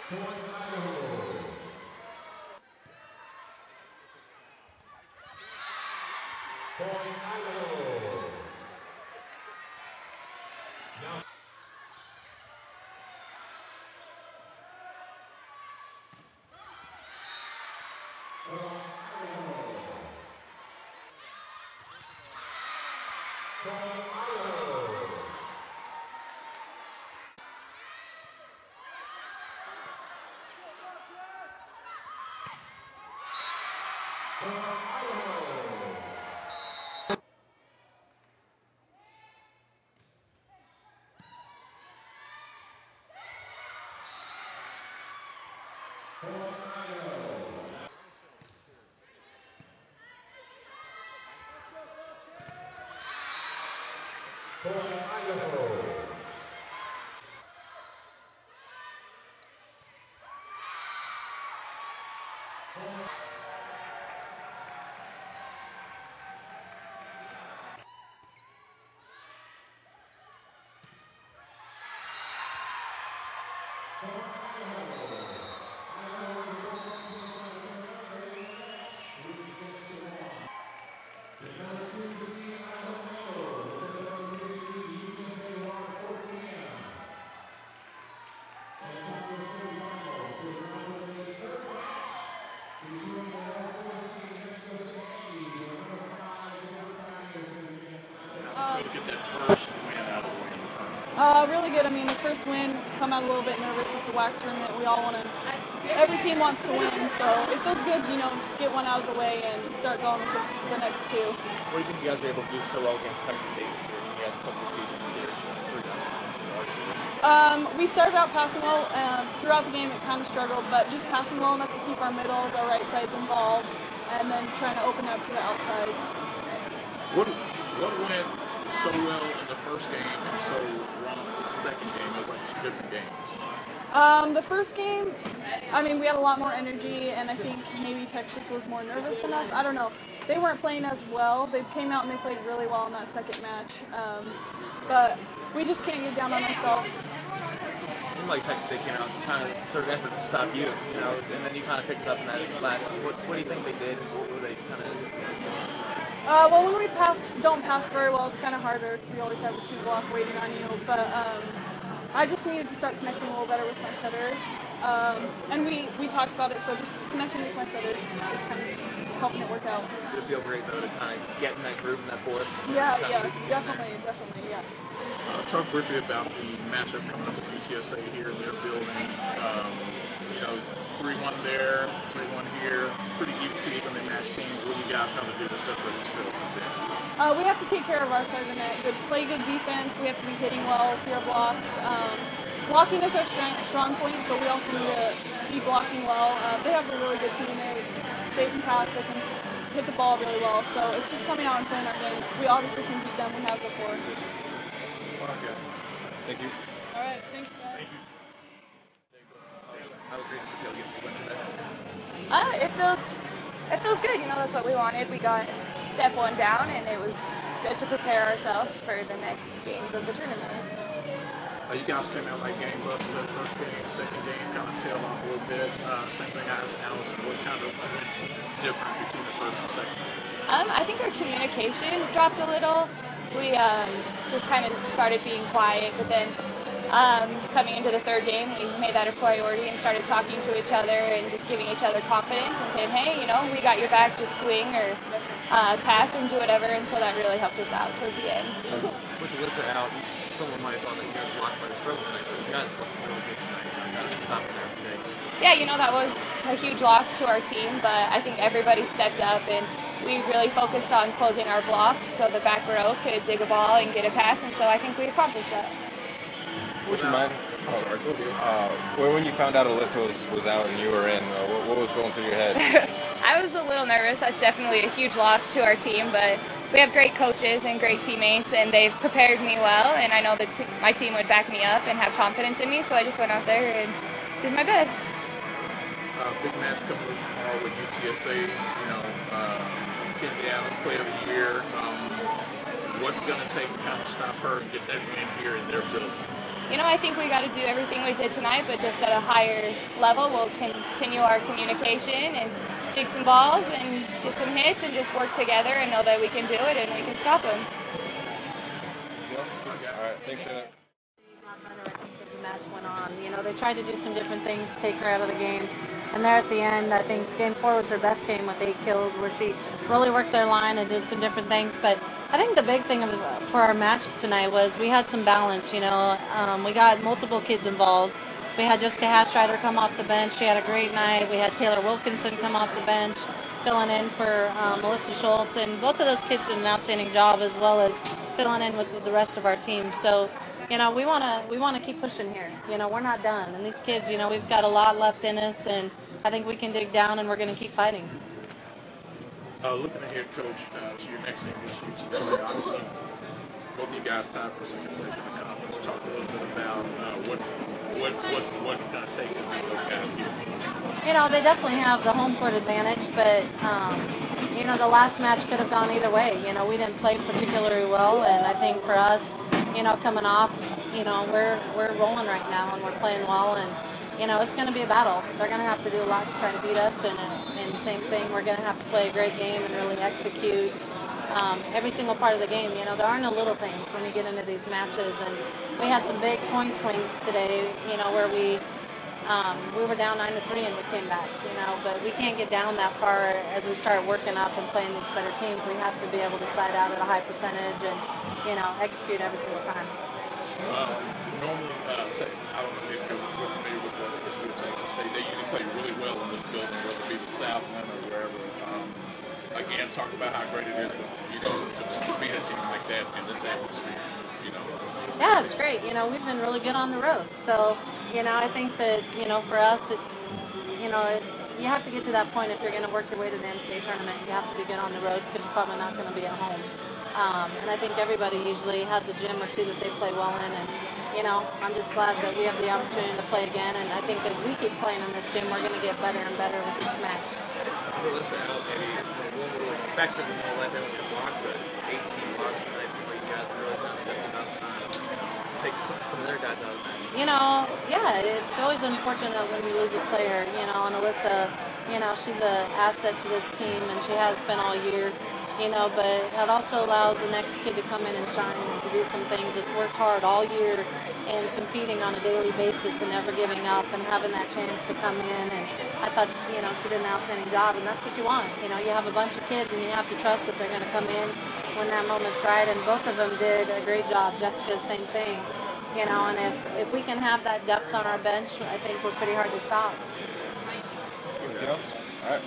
Point Idaho. Point Idaho. Now. Point Idaho. Point Idaho. Point Idaho. Point Idaho. Point Idaho. Really good. I mean, the first win, come out a little bit nervous. It's a WAC tournament. We all want to, every team wants to win. So it feels good, just get one out of the way and start going with the next two. What do you think you guys were able to do so well against Texas State this year? You guys took the season seriously. We started out passing well. Throughout the game, it kind of struggled, but just passing well enough to keep our middles, our right sides involved, and then trying to open up to the outsides. What went so well in the first game and so wrong in the second game? It was like two different games. The first game, I mean, we had a lot more energy, and I think maybe Texas was more nervous than us. I don't know. They weren't playing as well. They came out and they played really well in that second match. But we just can't get down on ourselves. It seemed like Texas State came out and kind of sort of effort to stop you, and then you kind of picked it up in that last. What do you think they did? What were they kind of? Well, when we don't pass very well, it's kind of harder because you always have a two block waiting on you. But I just needed to start connecting a little better with my setters. And we talked about it, so just connecting with my setters is kind of helping it work out. Did it feel great, though, to kind of get in that groove in that fourth? Yeah, definitely, yeah. Talk briefly about the matchup coming up with UTSA here in their building. 3-1 there, 3-1 here. Pretty even they match teams. What do you guys have to do to separate yourself from them? We have to take care of our side of the net. Play good defense. We have to be hitting well, see our blocks. Blocking is our strong point, so we also need to be blocking well. They have a really good team. They can pass. They can hit the ball really well. So it's just coming out and playing our game. We obviously can beat them. We have before. Okay. Thank you. All right. Thanks, guys. Thank you. How great does it feel to get this win today? It feels good. That's what we wanted. We got step one down, and it was good to prepare ourselves for the next games of the tournament. You guys came out like gangbusters that first game, second game kind of tailed off a little bit. Same thing as Allison. What kind of different between the first and second? I think our communication dropped a little. We just kind of started being quiet, but then coming into the third game, we made that a priority and started talking to each other and just giving each other confidence and saying, hey, we got your back, just swing or pass and do whatever, and so that really helped us out towards the end. With Alyssa out, someone might have thought that you guys blocked by the struggle tonight, but you guys looked really good tonight. Got to stop there for days. Yeah, that was a huge loss to our team, but I think everybody stepped up and we really focused on closing our blocks so the back row could dig a ball and get a pass, and so I think we accomplished that. Would you mind? When you found out Alyssa was out and you were in, what was going through your head? I was a little nervous. That's definitely a huge loss to our team, but we have great coaches and great teammates, and they've prepared me well, and I know that my team would back me up and have confidence in me, so I just went out there and did my best. Big match coming up tomorrow with UTSA. Mackenzie Allen, Player of the Year. What's going to take to kind of stop her and get that win here in their building? I think we got to do everything we did tonight, but just at a higher level. We'll continue our communication and dig some balls and get some hits and just work together and know that we can do it and we can stop them. All right, thanks, Taylor. A lot better, I think, as the match went on. They tried to do some different things to take her out of the game. And there at the end, I think game 4 was her best game with 8 kills, where she really worked their line and did some different things. But I think the big thing for our match tonight was we had some balance. We got multiple kids involved. We had Jessica Hastreiter come off the bench. She had a great night. We had Taylor Wilkinson come off the bench, filling in for Melissa Schultz. And both of those kids did an outstanding job, as well as filling in with the rest of our team. So, we want to keep pushing here. We're not done. And these kids, we've got a lot left in us, and I think we can dig down, and we're going to keep fighting. Looking ahead, Coach, to your next game this year, obviously, both of you guys tied for second place in the conference. Talk a little bit about what's going to take to beat those guys here. They definitely have the home court advantage, but the last match could have gone either way. We didn't play particularly well, and I think for us, coming off, we're rolling right now and we're playing well, and it's going to be a battle. They're going to have to do a lot to try to beat us, and same thing, we're going to have to play a great game and really execute every single part of the game. There are no little things when you get into these matches, and we had some big point swings today, where we were down 9-3 and we came back, but we can't get down that far as we start working up and playing these better teams. We have to be able to side out at a high percentage and, execute every single time. Normally, I don't know if you're familiar with the history of Texas State. They usually play really well in this building, whether it be the South End or wherever. Again, talk about how great it is to beat a team like that in this atmosphere. Yeah, it's great. We've been really good on the road. So, I think that, for us, it's, you have to get to that point if you're going to work your way to the NCAA tournament. You have to be good on the road because you're probably not going to be at home. And I think everybody usually has a gym or two that they play well in. And, I'm just glad that we have the opportunity to play again. And I think as we keep playing in this gym, we're going to get better and better with each match. Melissa, I don't maybe one would have expected them to let them get blocked, but 18 blocks tonight seems like you guys are really kind of stepping up and take some of their guys out of the match. Yeah, it's always unfortunate when you lose a player, and Alyssa, she's an asset to this team, and she has been all year, but it also allows the next kid to come in and shine and to do some things. It's worked hard all year and competing on a daily basis and never giving up and having that chance to come in. And I thought, she did an outstanding job, and that's what you want. You have a bunch of kids, and you have to trust that they're going to come in when that moment's right, and both of them did a great job. Jessica, same thing. And if we can have that depth on our bench, I think we're pretty hard to stop. Anything else? All right.